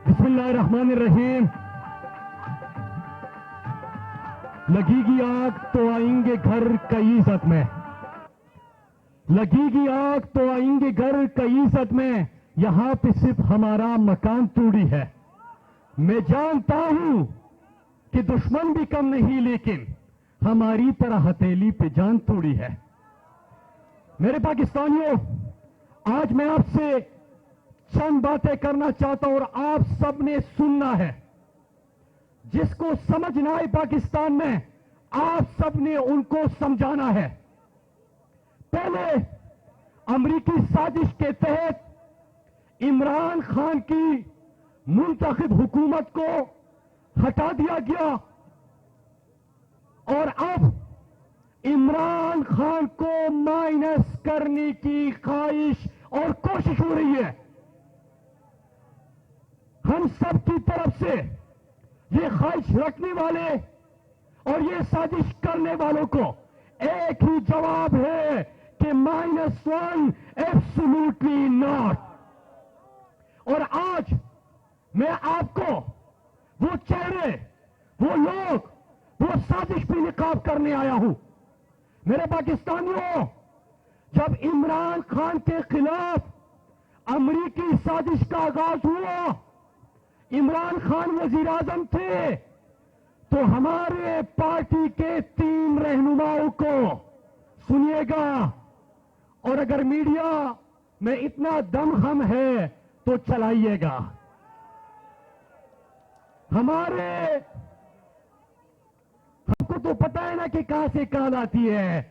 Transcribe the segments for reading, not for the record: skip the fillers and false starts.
बिस्मिल्लाहिर्रहमानिर्रहीम। लगेगी आग तो आएंगे घर कई इज्जत में, लगेगी आग तो आएंगे घर कई इज्जत में, यहां पे सिर्फ हमारा मकान तोड़ी है। मैं जानता हूं कि दुश्मन भी कम नहीं, लेकिन हमारी तरह हथेली पे जान तोड़ी है। मेरे पाकिस्तानियों, आज मैं आपसे चंद बातें करना चाहता हूं और आप सबने सुनना है। जिसको समझ ना आए पाकिस्तान में, आप सबने उनको समझाना है। पहले अमरीकी साजिश के तहत इमरान खान की मुंतखब हुकूमत को हटा दिया गया और अब इमरान खान को माइनस करने की ख्वाहिश और कोशिश हो रही है। हम सब की तरफ से ये ख्वाहिश रखने वाले और ये साजिश करने वालों को एक ही जवाब है कि -1 एब्सोल्युटली नॉट। और आज मैं आपको वो चेहरे, वो लोग, वो साजिश भी निकाब करने आया हूं। मेरे पाकिस्तानियों, जब इमरान खान के खिलाफ अमरीकी साजिश का आगाज हुआ, इमरान खान वजीर आजम थे, तो हमारे पार्टी के 3 रहनुमाओं को सुनिएगा, और अगर मीडिया में इतना दमखम है तो चलाइएगा। हमको तो पता है ना कि कहां से कॉल आती है,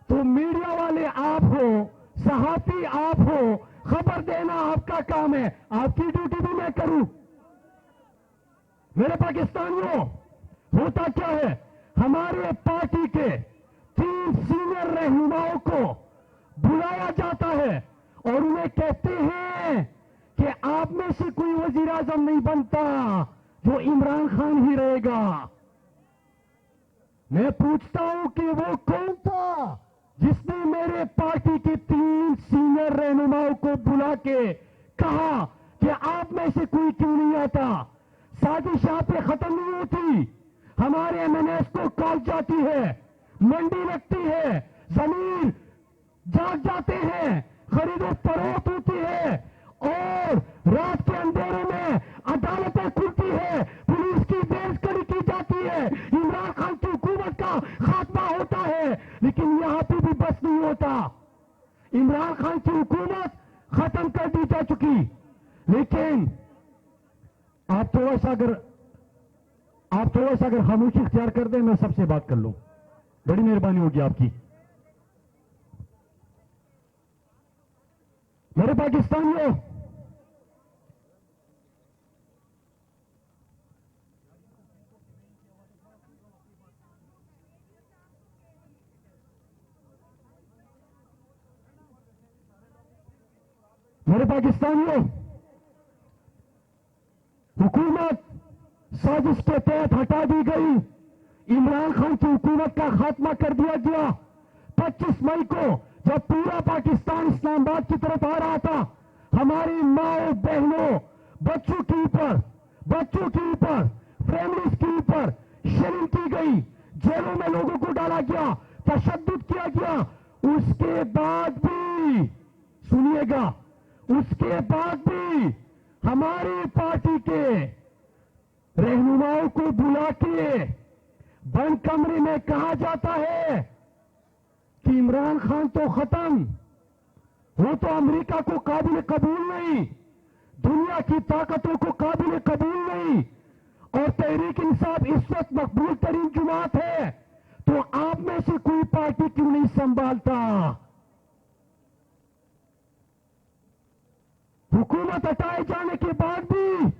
तो मीडिया वाले आप हो, सहाफी आप हो, खबर देना आपका काम है, आपकी ड्यूटी भी मैं करूं। मेरे पाकिस्तानियों, होता क्या है, हमारे पार्टी के 3 सीनियर रहनुमाओं को बुलाया जाता है और उन्हें कहते हैं कि आप में से कोई वजीर आजम नहीं बनता, जो इमरान खान ही रहेगा। मैं पूछता हूं कि वो कौन था जिसने मेरे पार्टी के 3 सीनियर रहनुमाओं को बुला के कहा कि आप में से कोई क्यों नहीं आता। साजिश यहां पे खत्म नहीं होती, हमारे एमएनएस को कॉल जाती है, मंडी लगती है, जमीन जाग जाते हैं, खरीदो फरोख्त होती है, और रात के अंधेरे में अदालतें खुलती है, पुलिस की बेइज्जती की जाती है, इमरान खान की हुकूमत का खात्मा होता है। लेकिन यहां पे भी बस नहीं होता, इमरान खान की हुकूमत खत्म कर दी जा चुकी। लेकिन आप थोड़ा सा अगर खामोशी इख्तियार कर दें, मैं सबसे बात कर लूं, बड़ी मेहरबानी होगी आपकी। मेरे पाकिस्तानियों, हुकूमत साजिश के तहत हटा दी गई, इमरान खान की हुकूमत का खात्मा कर दिया गया। 25 मई को जब पूरा पाकिस्तान इस्लामाबाद की तरफ आ रहा था, हमारी माओ बहनों, बच्चों के ऊपर, फैमिलीज के ऊपर शर्म की गई, जेलों में लोगों को डाला गया, तशद्दुद किया गया। उसके बाद भी, सुनिएगा, उसके बाद भी हमारी पार्टी के रहनुमाओं को बुला के बंद कमरे में कहा जाता है कि इमरान खान तो खत्म, वो तो अमेरिका को काबिल कबूल नहीं, दुनिया की ताकतों को काबिल कबूल नहीं, और तहरीक इंसाफ इस वक्त मकबूल तरीन जमात है, तो आप में से कोई पार्टी क्यों नहीं संभालता। हुकूमत हटाए जाने के बाद भी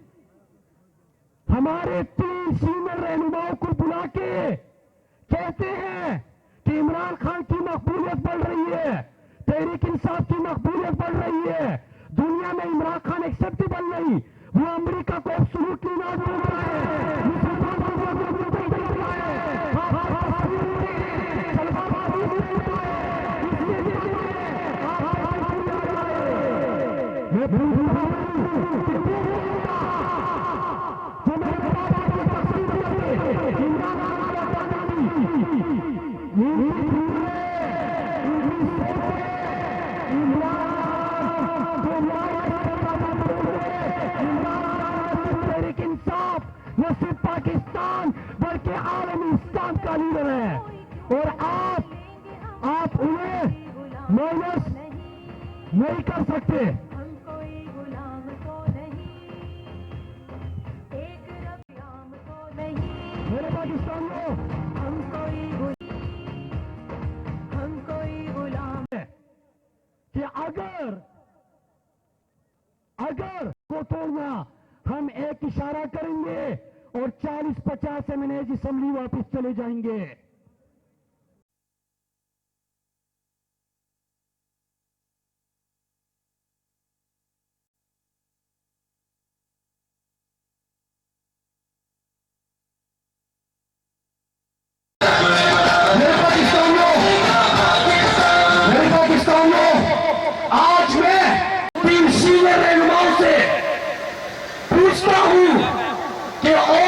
हमारे 3 सीनियर रहनुमाओं को बुला के कहते हैं कि इमरान खान की मकबूलियत बढ़ रही है, तहरीक इंसाफ की मकबूलियत बढ़ रही है, दुनिया में इमरान खान एक्सेप्टेबल नहीं, वो अमेरिका को एब्सोल्युटली ना बोल रहा है, मुसलमानों को बोल रहा है, न सिर्फ पाकिस्तान बल्कि आलमी इस्लाम का लीडर है, और आप उन्हें माइनस नहीं कर सकते। मेरे पाकिस्तानियों, हम कोई गुलाम है कि अगर को तोड़ना, हम एक इशारा करेंगे और 40-50 एमएनएज असेंबली वापस चले जाएंगे। मेरे पाकिस्तानियों, आज मैं 3 सीनियर रहनुमाओं से पूछता हूं कि और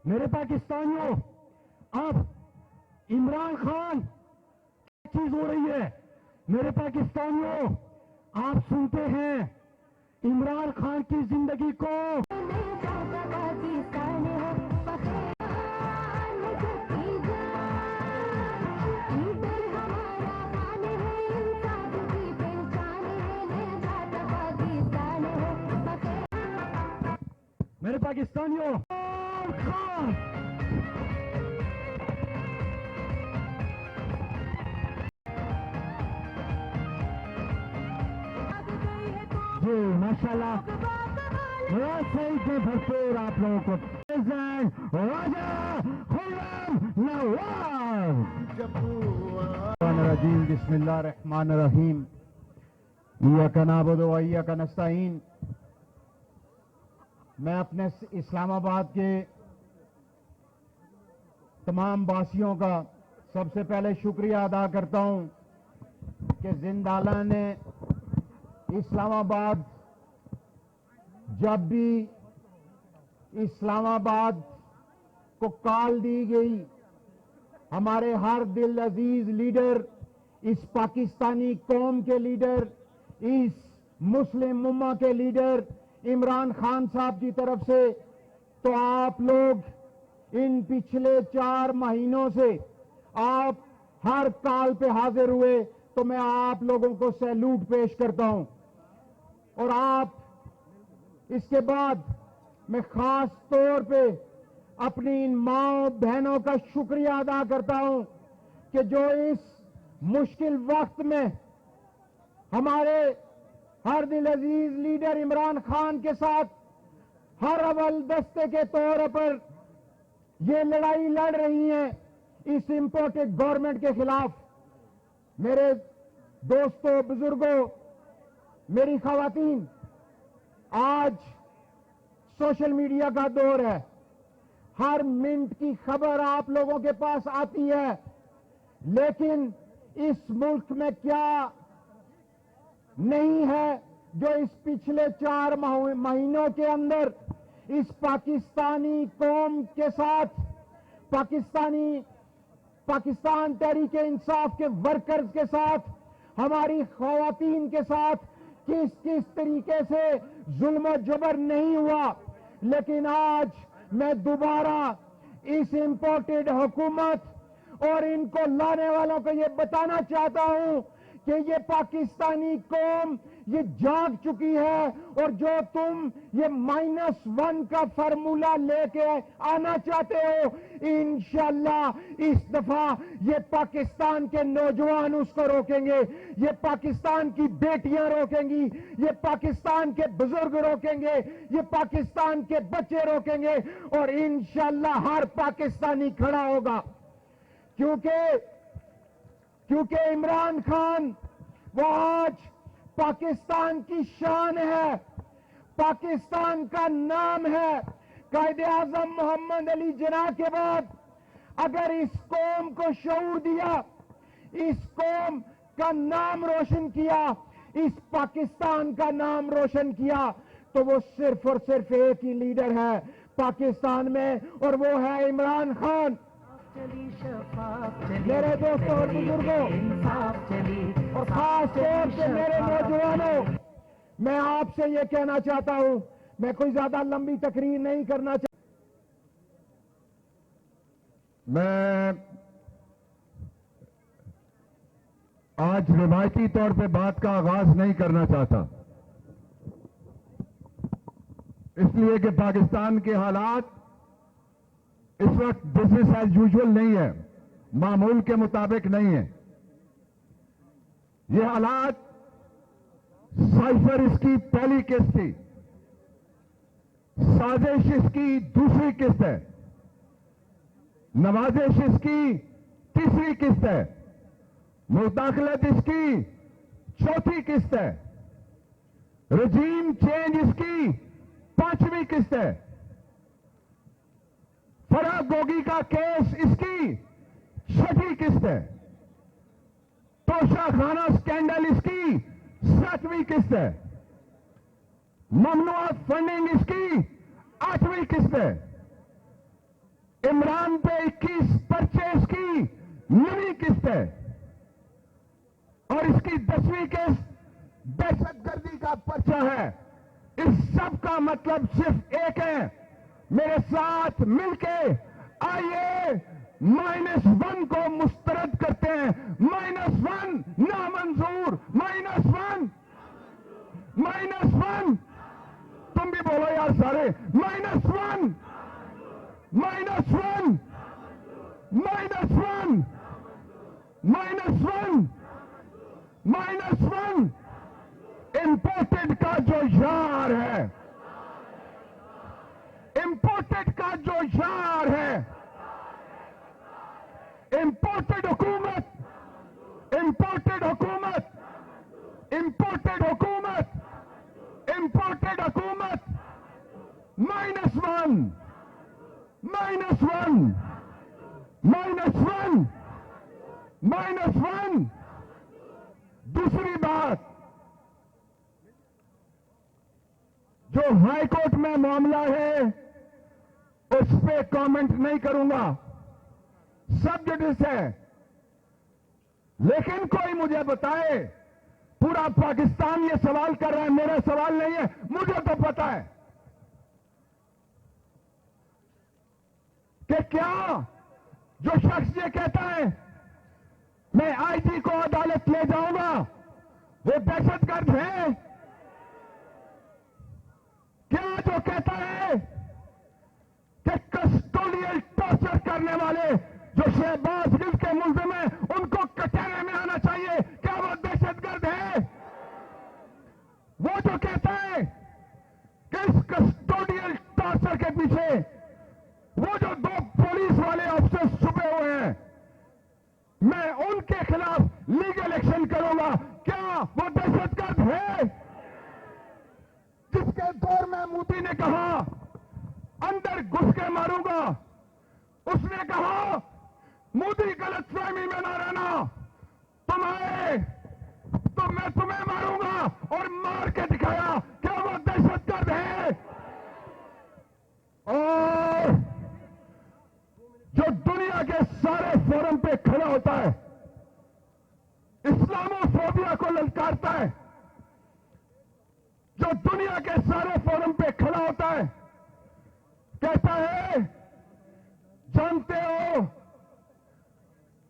मेरे पाकिस्तानियों, अब इमरान खान क्या चीज हो रही है? मेरे पाकिस्तानियों, आप सुनते हैं इमरान खान की जिंदगी को मेरे पाकिस्तानियों, खान जी माशाल्लाह, सही में भरपूर आप लोगों को राजा खुर्रम नवाज। बिस्मिल्लाहिर्रहमानिर्रहीम। इय्याका नअबुदु व इय्याका नस्तईन। मैं अपने इस्लामाबाद के तमाम वासियों का सबसे पहले शुक्रिया अदा करता हूं कि जिंदाला ने इस्लामाबाद, जब भी इस्लामाबाद को कॉल दी गई, हमारे हर दिल अजीज लीडर, इस पाकिस्तानी कौम के लीडर, इस मुस्लिम उम्मा के लीडर इमरान खान साहब की तरफ से, तो आप लोग इन पिछले 4 महीनों से आप हर कॉल पे हाजिर हुए, तो मैं आप लोगों को सैल्यूट पेश करता हूं। और आप, इसके बाद मैं खास तौर पे अपनी इन माओ बहनों का शुक्रिया अदा करता हूं कि जो इस मुश्किल वक्त में हमारे हर दिल अजीज लीडर इमरान खान के साथ हर अव्वल दस्ते के तौर पर ये लड़ाई लड़ रही हैं इस इंपोर्टेड गवर्नमेंट के खिलाफ। मेरे दोस्तों, बुजुर्गों, मेरी खवातीन, आज सोशल मीडिया का दौर है। हर मिनट की खबर आप लोगों के पास आती है, लेकिन इस मुल्क में क्या नहीं है जो इस पिछले 4 महीनों के अंदर इस पाकिस्तानी कौम के साथ, पाकिस्तान तहरीक इंसाफ के वर्कर्स के साथ, हमारी खवातीन के साथ किस किस तरीके से जुल्म जबर नहीं हुआ। लेकिन आज मैं दोबारा इस इंपोर्टेड हुकूमत और इनको लाने वालों को ये बताना चाहता हूं कि ये पाकिस्तानी कौम ये जाग चुकी है, और जो तुम ये -1 का फार्मूला लेके आना चाहते हो, इंशाल्लाह इस दफा ये पाकिस्तान के नौजवान उसको रोकेंगे, ये पाकिस्तान की बेटियां रोकेंगी, ये पाकिस्तान के बुजुर्ग रोकेंगे, ये पाकिस्तान के बच्चे रोकेंगे, और इंशाल्लाह हर पाकिस्तानी खड़ा होगा। क्योंकि इमरान खान वो आज पाकिस्तान की शान है, पाकिस्तान का नाम है। कायदे-आज़म मोहम्मद अली जिन्ना के बाद अगर इस कौम को शऊर दिया, इस कौम का नाम रोशन किया, इस पाकिस्तान का नाम रोशन किया, तो वो सिर्फ और सिर्फ एक ही लीडर है पाकिस्तान में, और वो है इमरान खान। मेरे दोस्तों और बुजुर्गों, और खास तौर से मेरे नौजवानों, मैं आपसे ये कहना चाहता हूं, मैं कोई ज्यादा लंबी तकरीर नहीं करना चाहता। मैं आज रिवायती तौर पे बात का आगाज नहीं करना चाहता, इसलिए कि पाकिस्तान के हालात इस वक्त बिजनेस एज यूजुअल नहीं है, मामूल के मुताबिक नहीं है। ये हालात साइफर इसकी पहली किस्त थी, साजिश इसकी दूसरी किस्त है, नवाजिश इसकी तीसरी किस्त है, मुदाखलत इसकी चौथी किस्त है, रजीम चेंज इसकी पांचवी किस्त है, फराग गोगी का केस इसकी छठी किस्त है, तोशाखाना स्कैंडल इसकी 7वीं किस्त है, ममनुआ फंडिंग इसकी 8वीं किस्त है, इमरान पे 21 परचेज की नई किस्त है और इसकी 10वीं किस्त दहशतगर्दी का पर्चा है। इस सब का मतलब सिर्फ एक है। मेरे साथ मिलके आइए -1 को मुस्तरद करते हैं। -1 नामंजूर, -1, -1। तुम भी बोलो यार सारे, -1, -1, -1, -1। इंपोर्टेड का जो यार है, इंपोर्टेड का जो यार है, इंपोर्टेड हुकूमत, इंपोर्टेड हुकूमत, इंपोर्टेड हुकूमत, इंपोर्टेड हुकूमत, -1, -1, -1, -1। दूसरी बात, जो हाई कोर्ट में मामला है उस पे कमेंट नहीं करूंगा, सब जजेस है। लेकिन कोई मुझे बताए, पूरा पाकिस्तान ये सवाल कर रहा है, मेरा सवाल नहीं है, मुझे तो पता है कि क्या जो शख्स ये कहता है मैं आईजी को अदालत ले जाऊंगा, वो दहशतगर्द है? क्या जो कहता है कि कस्टोडियल टॉर्चर करने वाले जो शहबाज गिल के मुल्जिम हैं उनको कटहरे में आना चाहिए, क्या वो दहशतगर्द है? वो जो कहता है कि इस कस्टोडियल टॉर्चर के पीछे वो जो 2 पुलिस वाले अफसर छुपे हुए हैं, मैं उनके खिलाफ लीगल एक्शन करूंगा, क्या वो दहशतगर्द है? जिसके दौर में मोदी ने कहा अंदर घुस के मारूंगा, उसने कहा मोदी गलतफहमी में ना रहना, तुम आए तो मैं तुम्हें मारूंगा, और मार के दिखाया, क्या वो दहशतगर्द है? और जो दुनिया के सारे फोरम पे खड़ा होता है, इस्लामोफोबिया को ललकारता है, जो दुनिया के सारे फोरम पे खड़ा होता है, कहता है जानते हो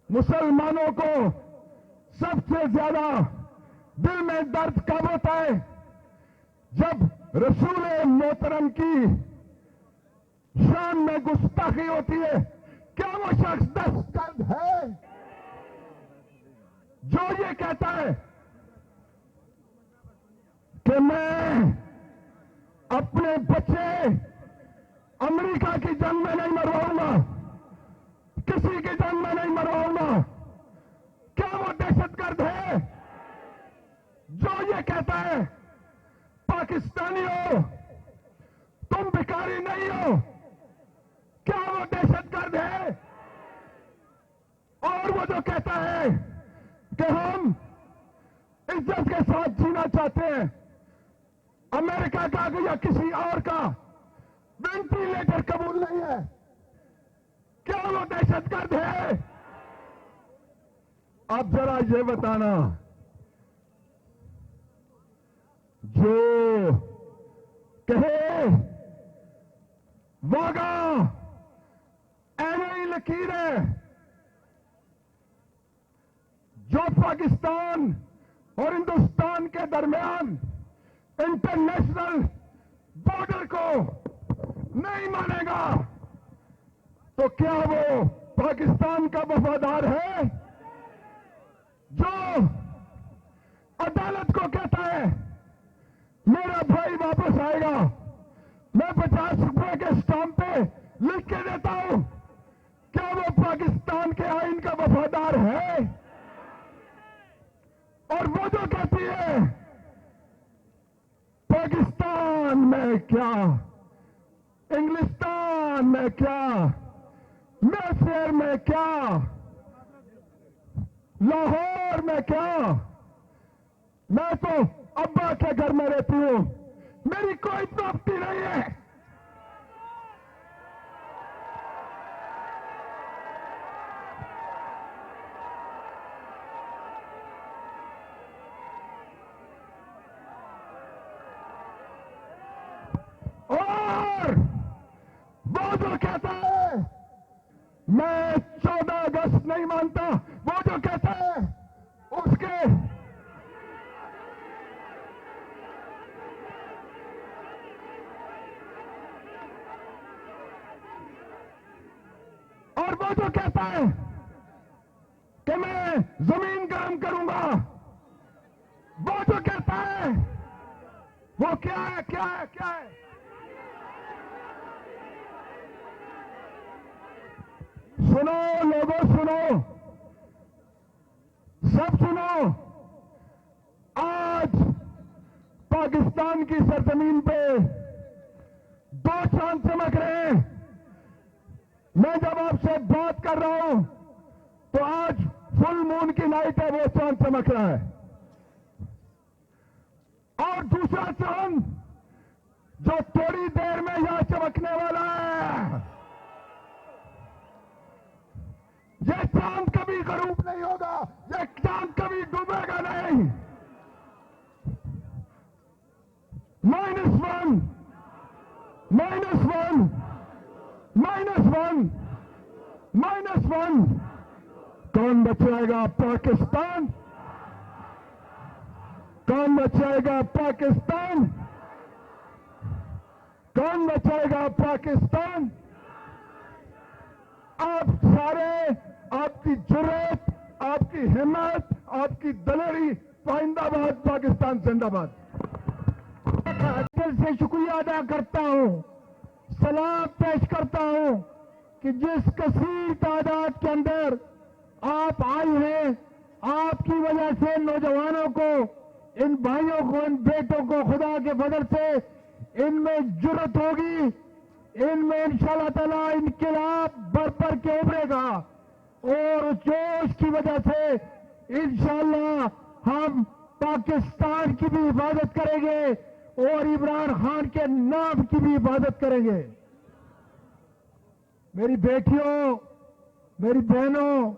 मुसलमानों को सबसे ज्यादा दिल में दर्द कब होता है? जब रसूल मोहतरम की शान में गुस्ताखी होती है। क्या वो शख्स दहशतगर्द है जो ये कहता है कि मैं अपने बच्चे अमेरिका की जंग में नहीं मरवाऊंगा, किसी की जंग में नहीं मरवाऊंगा? क्या वो दहशतगर्द है जो ये कहता है पाकिस्तानी हो, तुम भिखारी नहीं हो? क्या वो दहशतगर्द है? और वो जो कहता है कि हम इज्जत के साथ जीना चाहते हैं, अमेरिका का या किसी और का वेंटिलेटर कबूल नहीं है, क्या वो दहशतगर्द है? आप जरा ये बताना, जो कहे वागा ऐनी लकीर है, जो पाकिस्तान और हिंदुस्तान के दरमियान इंटरनेशनल बॉर्डर को नहीं मानेगा, तो क्या वो पाकिस्तान का वफादार है? जो अदालत को कहता है मेरा भाई वापस आएगा, मैं 50 रुपए के स्टाम्प पे लिख के देता हूं, क्या वो पाकिस्तान के आईन का वफादार है? और वो जो कहती है पाकिस्तान में क्या, इंग्लिस्तान में क्या, मैफेयर में क्या, लाहौर में क्या, मैं तो अब्बा के घर में रहती हूं, मेरी कोई प्रॉपर्टी नहीं है। मैं 14 अगस्त नहीं मानता। वो जो कहता है उसके और वो जो कहता है कि मैं जमीन गर्म करूंगा, वो जो कहता है वो क्या है, क्या है, क्या है? सुनो लोगों, सुनो, सब सुनो। आज पाकिस्तान की सरजमीन पे 2 चांद चमक रहे हैं। मैं जब आपसे बात कर रहा हूं तो आज फुल मून की नाइट है, वो चांद चमक रहा है। और दूसरा चांद जो थोड़ी देर में यहां चमकने वाला है, ये चांद कभी गरूब नहीं होगा, ये चांद कभी डूबेगा नहीं। -1, -1, -1, -1। कौन बचाएगा पाकिस्तान? कौन बचाएगा पाकिस्तान? कौन बचाएगा पाकिस्तान? आप सारे, आपकी जुर्रत, आपकी हिम्मत, आपकी दलेरी, पाइंदाबाद पाकिस्तान जिंदाबाद। दिल से शुक्रिया अदा करता हूं, सलाम पेश करता हूं कि जिस कसीर तादाद के अंदर आप आए हैं, आपकी वजह से नौजवानों को, इन भाइयों को, इन बेटों को खुदा के फजल से इनमें जुर्रत होगी, इनमें इंशाअल्लाह ताला इनकलाब बढ़ के उभरेगा और उस जोश की वजह से इंशाअल्लाह हम पाकिस्तान की भी हिफाजत करेंगे और इमरान खान के नाम की भी हिफाजत करेंगे। मेरी बेटियों, मेरी बहनों,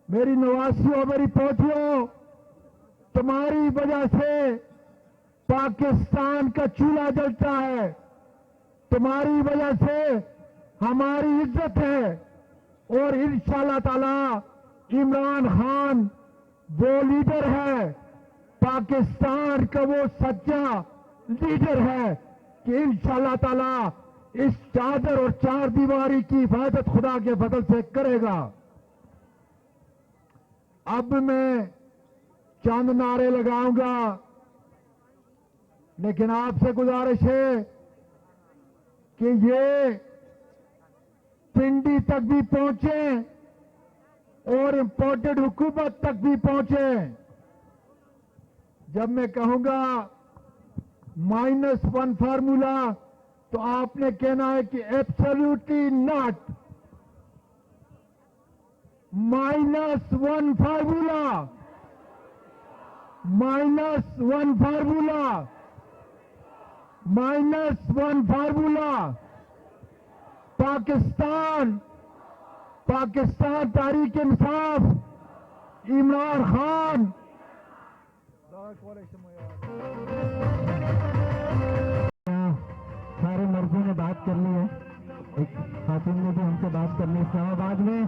मेरी नवासियों, मेरी पोतियों, तुम्हारी वजह से पाकिस्तान का चूल्हा जलता है, तुम्हारी वजह से हमारी इज्जत है और इंशाअल्लाह ताला इमरान खान वो लीडर है, पाकिस्तान का वो सच्चा लीडर है कि इंशाअल्लाह ताला इस चादर और चार दीवारी की हिफाजत खुदा के फजल से करेगा। अब मैं चंद नारे लगाऊंगा, लेकिन आपसे गुजारिश है कि ये पिंडी तक भी पहुंचे और इंपोर्टेड हुकूमत तक भी पहुंचे। जब मैं कहूंगा -1 फार्मूला तो आपने कहना है कि absolutely not. -1 formula, -1 formula, -1 formula. Pakistan, Pakistan Tehreek Insaf, Imran Khan. सारे मर्दों ने बात कर ली है, एक खातून ने भी हमसे बात कर ली इस्लामाबाद में।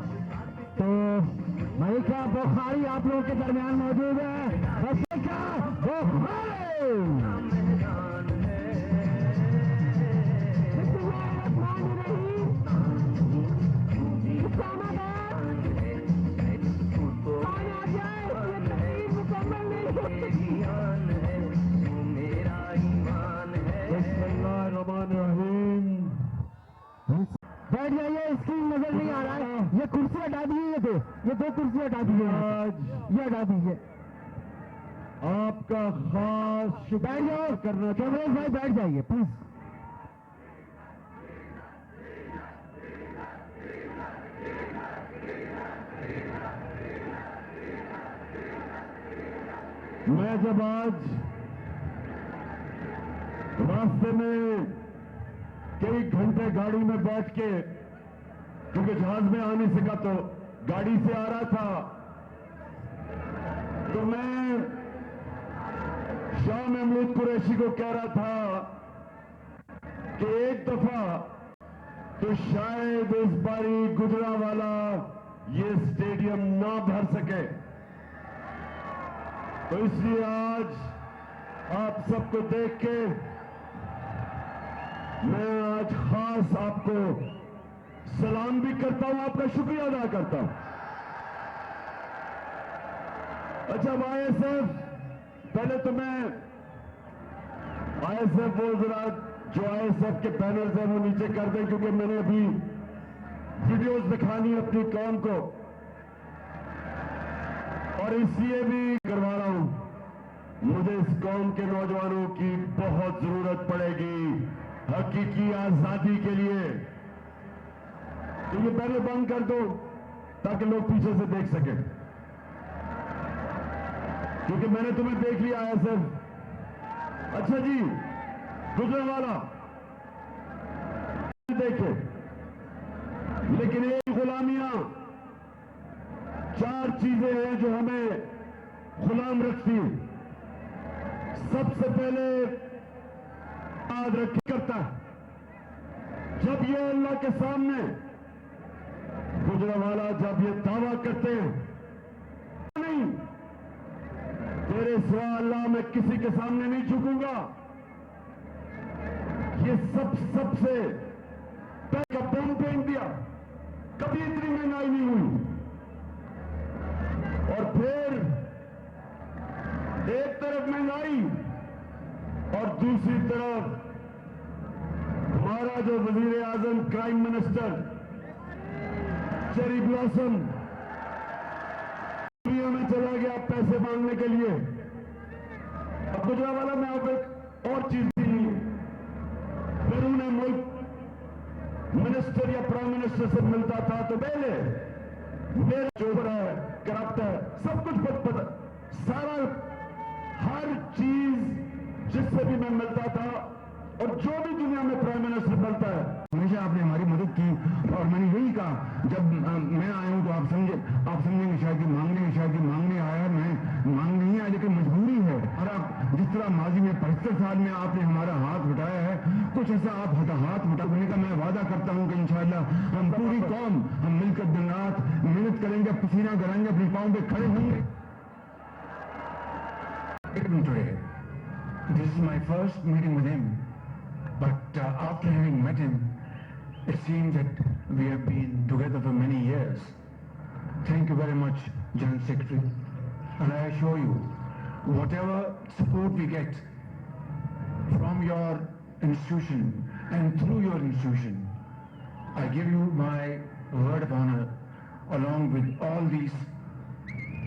तो भाई का बुखारी आप लोगों के दरमियान मौजूद है। बच्चे का बुखारी बैठ जाइए, स्क्रीन नजर नहीं आ रहा है। ये कुर्सी हटा दीजिए, ये दो कुर्सी हटा दीजिए, आज ये हटा दीजिए। आपका खास बैठ जाओ करना, चौधरी भाई बैठ जाइए प्लीज। मैं जब आज रास्ते में कई घंटे गाड़ी में बैठ के, क्योंकि जहाज में आ नहीं सका तो गाड़ी से आ रहा था, तो मैं शाह महमूद कुरैशी को कह रहा था कि एक दफा तो शायद इस बारी गुजरावाला ये स्टेडियम ना भर सके। तो इसलिए आज आप सबको देख के मैं आज खास आपको सलाम भी करता हूं, आपका शुक्रिया अदा करता हूं। अच्छा, आईएसएफ, पहले तो मैं आईएसएफ वो जरा जो आईएसएफ के बैनर्स हैं वो नीचे कर दें, क्योंकि मैंने अभी वीडियोस दिखानी है अपनी कौम को और इसलिए भी करवा रहा हूं। मुझे इस कौम के नौजवानों की बहुत जरूरत पड़ेगी हकीकी आजादी के लिए। तो ये पहले बंद कर दो ताकि लोग पीछे से देख सकें, क्योंकि मैंने तुम्हें देख लिया है सर। अच्छा जी, गुजरांवाला देखे, लेकिन ये गुलामियां, चार चीजें हैं जो हमें गुलाम रखती है। सबसे पहले याद रखी करता है, जब ये अल्लाह के सामने गुजरांवाला जब ये दावा करते हैं नहीं तेरे सिवा अल्लाह मैं किसी के सामने नहीं झुकूंगा, ये सबसे पहले बम फेंक दिया। कभी इतनी महंगाई नहीं हुई। और फिर एक तरफ महंगाई और दूसरी तरफ हमारा जो वजीर आजम क्राइम मिनिस्टर चेरी ब्लॉसम दुनिया में चला गया पैसे मांगने के लिए। अब गुजरांवाला में अब एक और चीज थी, बैरून मुल्क मिनिस्टर या प्राइम मिनिस्टर से मिलता था तो पहले मेरा चोर है, करप्ट है, सब कुछ पता, सारा हर चीज जिससे भी मैं मिलता था और जो भी दुनिया में प्राइम मिनिस्टर मिलता है, हमेशा आपने हमारी मदद की। और मैंने यही कहा, जब मैं आया हूं तो आप समझेंगे शायद कि मांगने आया, मैं मांग नहीं आया, लेकिन मजबूरी है। और आप जिस तरह माजी में 75 साल में आपने हमारा हाथ उठाया है, कुछ ऐसा आप हाथ उठाने का मैं वादा करता हूं कि इंशाअल्लाह हम पूरी कौम हम मिलकर दिन रात मेहनत करेंगे, पसीना गड़ाएंगे, अपनी पांव पे खड़े होंगे। This is my first meeting with him, but after having met him, it seems that we have been together for many years. Thank you very much, General Secretary, and I assure you, whatever support we get from your institution and through your institution, I give you my word of honor, along with all these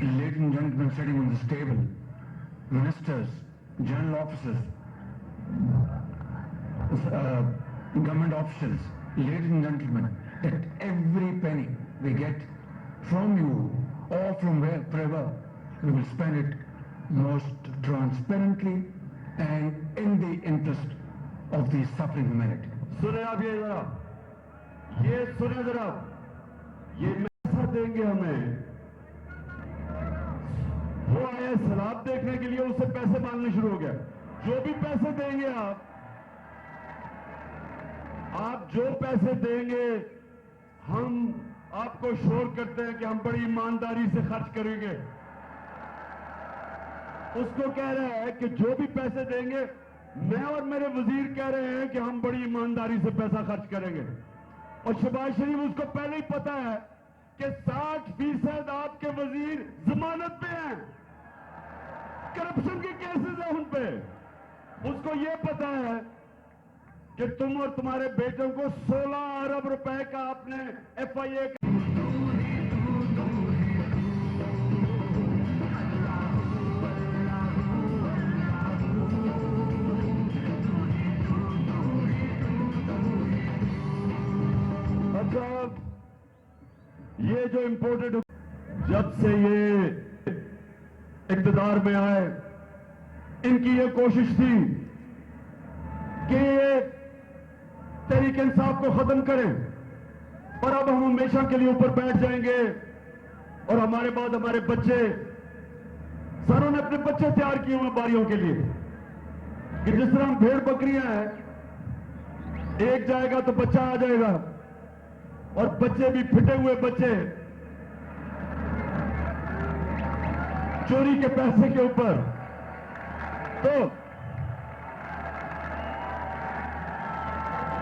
ladies and gentlemen sitting on this table, ministers, general officers, government officials, ladies and gentlemen, that every penny we get from you or from wherever, we will spend it most transparently and in the interest of the suffering humanity. सुने आप ये सुने जरा, ये पैसा देंगे हमें, वो आया सलाब देखने के लिए, उससे पैसे मांगने शुरू हो गया। जो भी पैसे देंगे आप जो पैसे देंगे, हम आपको श्योर करते हैं कि हम बड़ी ईमानदारी से खर्च करेंगे। उसको कह रहा है कि जो भी पैसे देंगे, मैं और मेरे वजीर कह रहे हैं कि हम बड़ी ईमानदारी से पैसा खर्च करेंगे। और शहबाज शरीफ उसको पहले ही पता है कि 60% आपके वजीर जमानत पे हैं, करप्शन के केसेस हैं उन पे। उसको ये पता है कि तुम और तुम्हारे बेटों को 16 अरब रुपए का आपने FIA का ये जो इंपोर्टेड, जब से ये इक़्तिदार में आए, इनकी ये कोशिश थी कि ये तहरीक इंसाफ को खत्म करें, और अब हम हमेशा के लिए ऊपर बैठ जाएंगे और हमारे बाद हमारे बच्चे, सरों ने अपने बच्चे तैयार किए हुए बारियों के लिए कि जिस तरह हम भेड़ बकरियां हैं, एक जाएगा तो बच्चा आ जाएगा, और बच्चे भी फिटे हुए बच्चे चोरी के पैसे के ऊपर।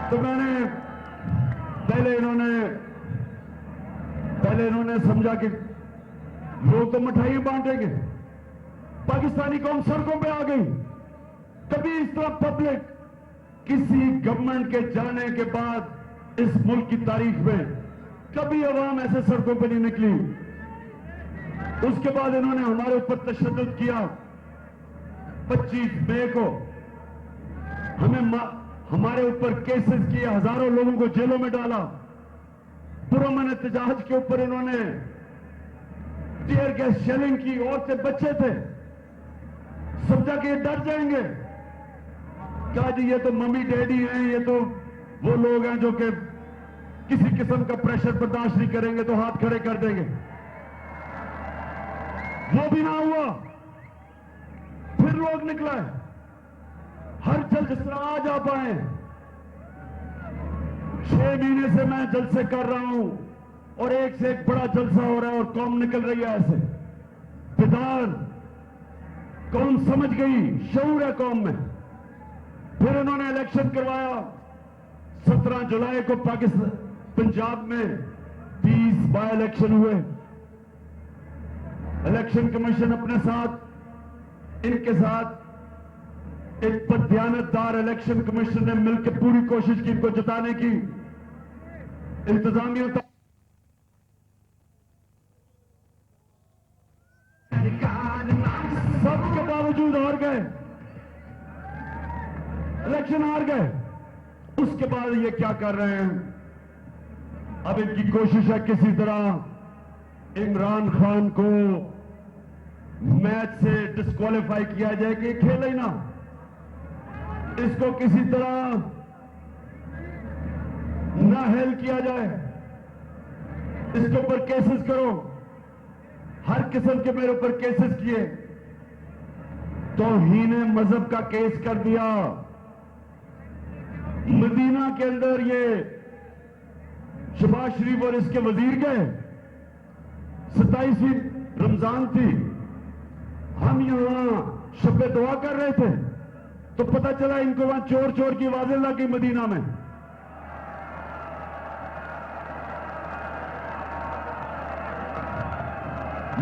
तो मैंने पहले इन्होंने समझा कि लोग तो मिठाइयां बांटेंगे, पाकिस्तानी कौम सड़कों पे आ गई। कभी इस तरह पब्लिक किसी गवर्नमेंट के जाने के बाद इस मुल्क की तारीख में कभी अवाम ऐसे सड़कों पे नहीं निकली। उसके बाद इन्होंने हमारे ऊपर तशद्दुद किया। 25 मई को हमारे ऊपर केसेस किए, हजारों लोगों को जेलों में डाला। पुरअमन एहतजाज के ऊपर इन्होंने टीयर गैस शेलिंग की। औरतें बच्चे थे, समझा कि ये डर जाएंगे। कहा जी ये तो मम्मी डैडी हैं, ये तो वो लोग हैं जो कि किसी किस्म का प्रेशर बर्दाश्त नहीं करेंगे तो हाथ खड़े कर देंगे। वो भी ना हुआ। फिर लोग निकला, हर जल्द जिस तरह आज आ पाए। 6 महीने से मैं जलसे कर रहा हूं और एक से एक बड़ा जलसा हो रहा है और कौम निकल रही है ऐसे बेदार। कौम समझ गई, शऊर है कौम में। फिर इन्होंने इलेक्शन करवाया। 17 जुलाई को पाकिस्तान पंजाब में 30 बाय इलेक्शन हुए। इलेक्शन कमीशन अपने साथ, इनके साथ एक बददियानतदार इलेक्शन कमीशन ने मिलकर पूरी कोशिश की इनको जिताने की। इंतजामिया सबके बावजूद हार गए, इलेक्शन हार गए। उसके बाद ये क्या कर रहे हैं? अब इनकी कोशिश है किसी तरह इमरान खान को मैच से डिस्क्वालीफाई किया जाए कि खेले ही ना। इसको किसी तरह ना हेल किया जाए, इसके ऊपर केसेस करो। हर किस्म के मेरे ऊपर केसेस किए। तौहीन मजहब का केस कर दिया। मदीना के अंदर ये शहबाज शरीफ और इसके वजीर गए। 27वीं रमजान थी, हम यहां शब्बे दुआ कर रहे थे तो पता चला इनको वहां चोर चोर की आवाजें लग गई मदीना में।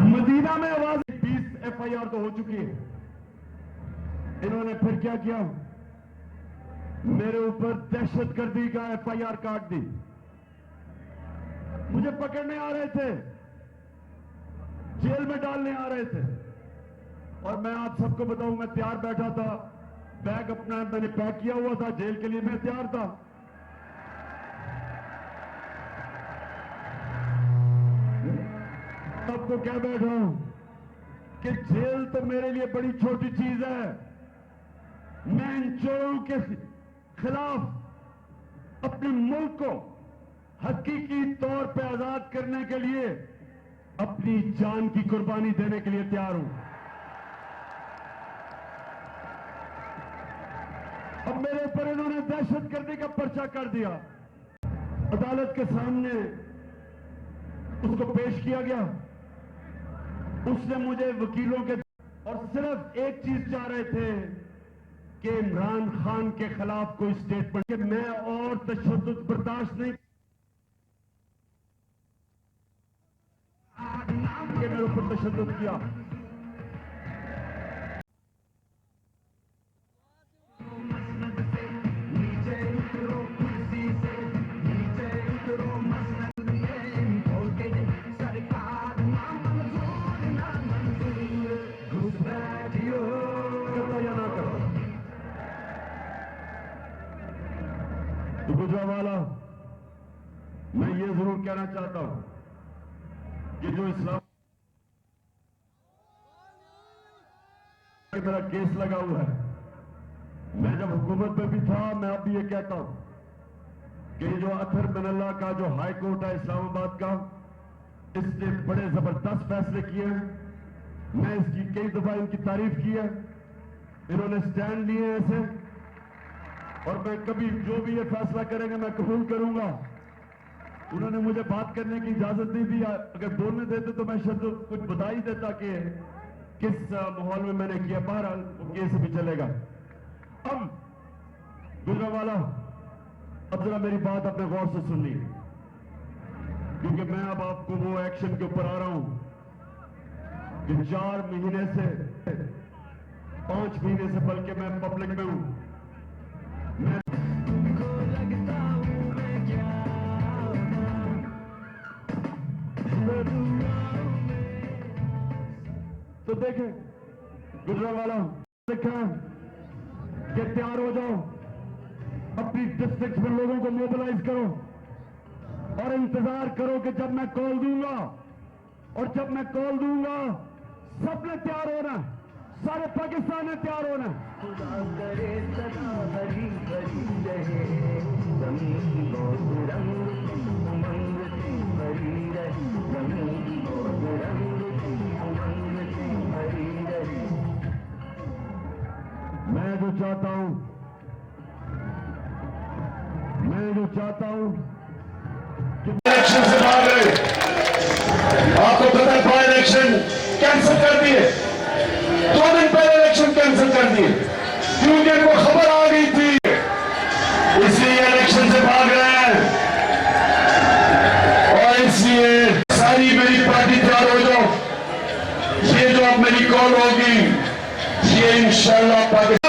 मदीना में आवाज 20 FIR तो हो चुकी है। इन्होंने फिर क्या किया? मेरे ऊपर दहशतगर्दी का FIR काट दी। मुझे पकड़ने आ रहे थे, जेल में डालने आ रहे थे। और मैं आप सबको बताऊं, मैं तैयार बैठा था, बैग अपना मैंने पैक किया हुआ था, जेल के लिए मैं तैयार था। सबको क्या बैठा हूं कि जेल तो मेरे लिए बड़ी छोटी चीज है। मैं इन चोरों के खिलाफ अपने मुल्क को हकीकी तौर पे आजाद करने के लिए अपनी जान की कुर्बानी देने के लिए तैयार हूं। अब मेरे ऊपर इन्होंने दहशतगर्दी का पर्चा कर दिया। अदालत के सामने उसको पेश किया गया। उसने मुझे वकीलों के और सिर्फ एक चीज चाह रहे थे कि इमरान खान के खिलाफ कोई स्टेटमेंट कि मैं और तशद्दुद बर्दाश्त नहीं कि मेरे ऊपर तशद्दुद किया। तो गुजरावाला, मैं ये जरूर कहना चाहता हूं कि जो इस्लाम मेरा केस लगा हुआ है, मैं जब हुकूमत में भी था, मैं अब भी ये कहता हूं कि जो अथर बिनल्ला का जो हाई कोर्ट है इस्लामाबाद का, इसने बड़े जबरदस्त फैसले किए हैं। मैं इसकी कई दफा इनकी तारीफ की है। इन्होंने स्टैंड लिए ऐसे, और मैं कभी जो भी ये फैसला करेंगे मैं कबूल करूंगा। उन्होंने मुझे बात करने की इजाजत नहीं दी। अगर बोलने देते तो मैं शब्द कुछ बता ही देता कि किस माहौल में मैंने किया, बहरहाल ये से भी चलेगा। अब गुजरांवाला, अब जरा मेरी बात अपने गौर से सुन ली, क्योंकि मैं अब आपको वो एक्शन के ऊपर आ रहा हूं कि 4 महीने से 5 महीने से बल्कि मैं पब्लिक में हूं। मैं तो देखें गुजरांवाला, लिखा कि तैयार हो जाओ, अपनी डिस्ट्रिक्ट में लोगों को मोबिलाइज करो और इंतजार करो कि जब मैं कॉल दूंगा, और जब मैं कॉल दूंगा सबने तैयार होना है, सारे पाकिस्तान ने तैयार होना है। खुदा करे सदा हरी भरी रहे, जमीन बहुत रंग उमंग से भरी रहे, जमीन बहुत रंग उमंग से भरी रहे। मैं जो चाहता हूं इलेक्शन से भाग रहे, आपको पता है बाय इलेक्शन कैंसिल कर दिए, 2 दिन पहले इलेक्शन कैंसिल कर दिए क्योंकि इनको खबर आ गई थी, इसलिए इलेक्शन से भाग रहे हैं। और इसलिए सारी मेरी पार्टी तैयार हो जाओ, ये जो अब मेरी कॉल होगी ये इंशाल्लाह पाकिस्तान